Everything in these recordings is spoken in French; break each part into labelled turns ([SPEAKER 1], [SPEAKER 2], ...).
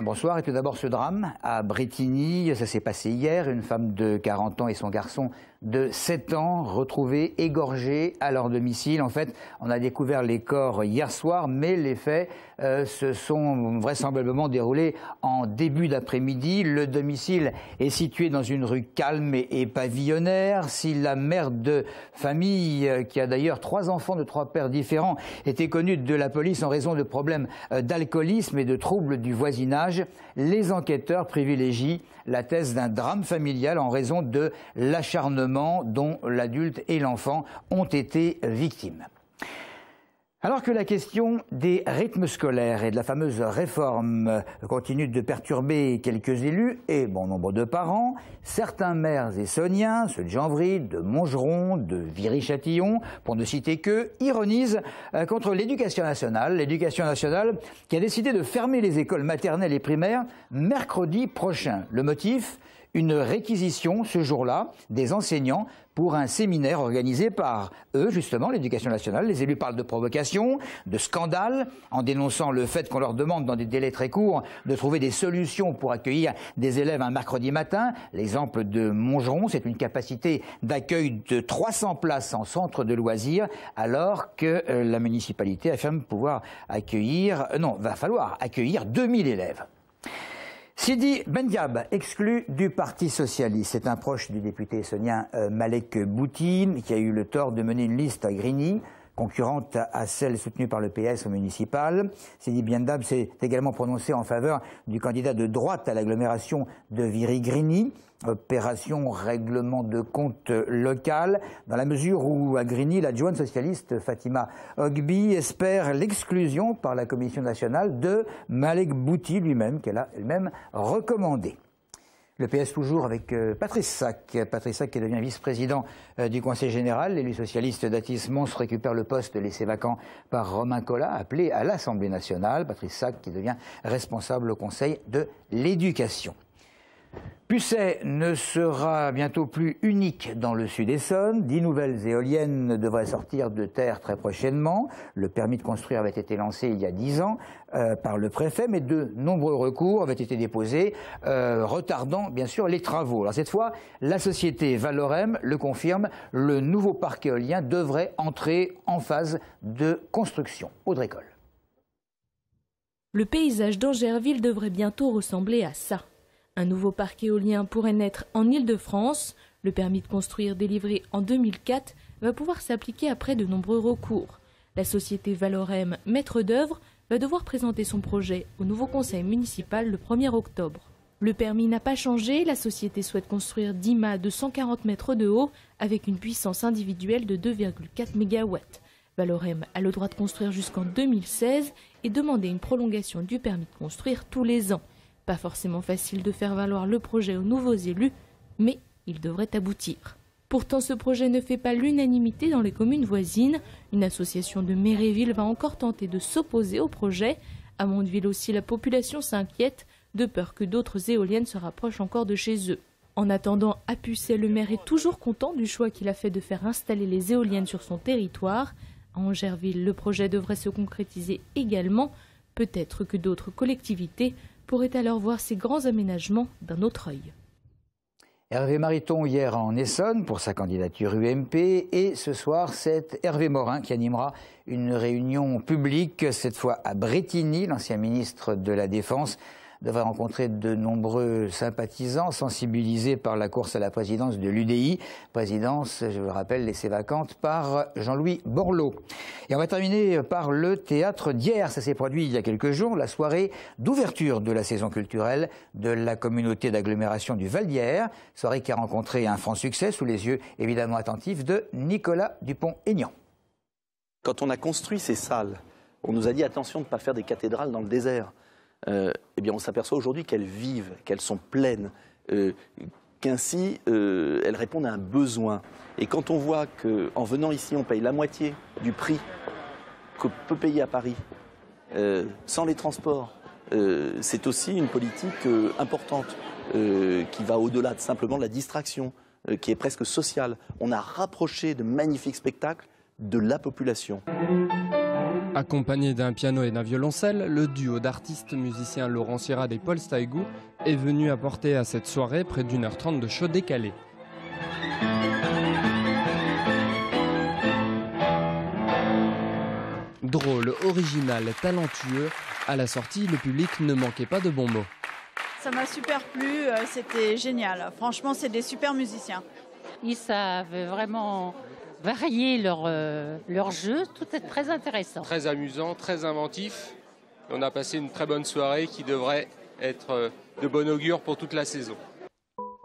[SPEAKER 1] Bonsoir, et tout d'abord ce drame à Brétigny, ça s'est passé hier, une femme de 40 ans et son garçon de 7 ans retrouvés égorgés à leur domicile. En fait, on a découvert les corps hier soir, mais les faits se sont vraisemblablement déroulés en début d'après-midi. Le domicile est situé dans une rue calme et pavillonnaire. Si la mère de famille, qui a d'ailleurs 3 enfants de 3 pères différents, était connue de la police en raison de problèmes d'alcoolisme et de troubles du voisinage, les enquêteurs privilégient la thèse d'un drame familial en raison de l'acharnement dont l'adulte et l'enfant ont été victimes. Alors que la question des rythmes scolaires et de la fameuse réforme continue de perturber quelques élus et bon nombre de parents, certains maires essonniens, ceux de Janvry, de Montgeron, de Viry-Châtillon, pour ne citer qu'eux, ironisent contre l'éducation nationale qui a décidé de fermer les écoles maternelles et primaires mercredi prochain. Le motif ? Une réquisition ce jour-là des enseignants pour un séminaire organisé par eux, justement, l'éducation nationale. Les élus parlent de provocation, de scandale, en dénonçant le fait qu'on leur demande dans des délais très courts de trouver des solutions pour accueillir des élèves un mercredi matin. L'exemple de Montgeron, c'est une capacité d'accueil de 300 places en centre de loisirs, alors que la municipalité affirme pouvoir accueillir, va falloir accueillir 2000 élèves. Sidi Bendiab, exclu du Parti socialiste. C'est un proche du député essonnien Malek Bouti, qui a eu le tort de mener une liste à Grigny, concurrente à celle soutenue par le PS au municipal. Sidi Bendiab s'est également prononcé en faveur du candidat de droite à l'agglomération de Viry-Grigny. Opération règlement de compte local, dans la mesure où à Grigny, l'adjointe socialiste Fatima Ogbi espère l'exclusion par la Commission nationale de Malek Bouti lui-même, qu'elle a elle-même recommandé. Le PS toujours avec Patrice Sac. Patrice Sac qui devient vice-président du Conseil général. L'élu socialiste d'Athis Mons récupère le poste laissé vacant par Romain Collat, appelé à l'Assemblée nationale. Patrice Sac qui devient responsable au Conseil de l'éducation. Pucet ne sera bientôt plus unique dans le Sud-Essonne. 10 nouvelles éoliennes devraient sortir de terre très prochainement. Le permis de construire avait été lancé il y a 10 ans par le préfet, mais de nombreux recours avaient été déposés, retardant bien sûr les travaux. Alors cette fois, la société Valorem le confirme, le nouveau parc éolien devrait entrer en phase de construction. Audrey Coll.
[SPEAKER 2] Le paysage d'Angerville devrait bientôt ressembler à ça. Un nouveau parc éolien pourrait naître en Île-de-France. Le permis de construire délivré en 2004 va pouvoir s'appliquer après de nombreux recours. La société Valorem, maître d'œuvre, va devoir présenter son projet au nouveau conseil municipal le 1er octobre. Le permis n'a pas changé, la société souhaite construire 10 mâts de 140 mètres de haut avec une puissance individuelle de 2,4 MW. Valorem a le droit de construire jusqu'en 2016 et demander une prolongation du permis de construire tous les ans. Pas forcément facile de faire valoir le projet aux nouveaux élus, mais il devrait aboutir. Pourtant, ce projet ne fait pas l'unanimité dans les communes voisines. Une association de Méréville va encore tenter de s'opposer au projet. À Mondeville aussi, la population s'inquiète, de peur que d'autres éoliennes se rapprochent encore de chez eux. En attendant, à Pucet, le maire est toujours content du choix qu'il a fait de faire installer les éoliennes sur son territoire. À Angerville, le projet devrait se concrétiser également. Peut-être que d'autres collectivités pourrait alors voir ces grands aménagements d'un autre œil.
[SPEAKER 1] Hervé Mariton hier en Essonne pour sa candidature UMP et ce soir c'est Hervé Morin qui animera une réunion publique, cette fois à Brétigny. L'ancien ministre de la Défense devrait rencontrer de nombreux sympathisants sensibilisés par la course à la présidence de l'UDI. Présidence, je vous le rappelle, laissée vacante par Jean-Louis Borloo. Et on va terminer par le théâtre d'hier. Ça s'est produit il y a quelques jours, la soirée d'ouverture de la saison culturelle de la communauté d'agglomération du Val d'Hier. Soirée qui a rencontré un franc succès sous les yeux évidemment attentifs de Nicolas Dupont-Aignan.
[SPEAKER 3] Quand on a construit ces salles, on nous a dit attention de ne pas faire des cathédrales dans le désert. Eh bien on s'aperçoit aujourd'hui qu'elles vivent, qu'elles sont pleines, qu'ainsi elles répondent à un besoin. Et quand on voit qu'en venant ici on paye la moitié du prix que peut payer à Paris, sans les transports, c'est aussi une politique importante qui va au-delà de simplement de la distraction. qui est presque sociale. On a rapproché de magnifiques spectacles de la population.
[SPEAKER 4] Accompagné d'un piano et d'un violoncelle, le duo d'artistes musiciens Laurent Sirade et Paul Staigou est venu apporter à cette soirée près d'1h30 de show décalé. Drôle, original, talentueux, à la sortie, le public ne manquait pas de bons mots.
[SPEAKER 5] Ça m'a super plu, c'était génial. Franchement, c'est des super musiciens.
[SPEAKER 6] Ils savent vraiment varier leur jeu, tout est très intéressant.
[SPEAKER 7] Très amusant, très inventif. On a passé une très bonne soirée qui devrait être de bon augure pour toute la saison.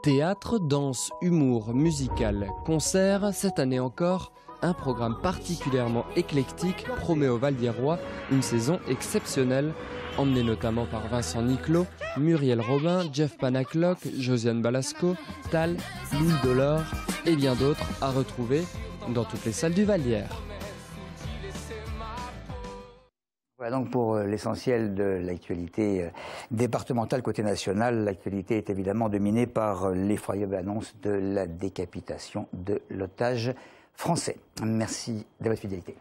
[SPEAKER 4] Théâtre, danse, humour, musical, concert, cette année encore, un programme particulièrement éclectique promet au Val-d'Iérois une saison exceptionnelle, emmenée notamment par Vincent Niclot, Muriel Robin, Jeff Panacloc, Josiane Balasco, Tal, Louis Delors et bien d'autres à retrouver dans toutes les salles du Val-d'Hier.
[SPEAKER 1] Voilà donc pour l'essentiel de l'actualité départementale côté national. L'actualité est évidemment dominée par l'effroyable annonce de la décapitation de l'otage français. Merci de votre fidélité.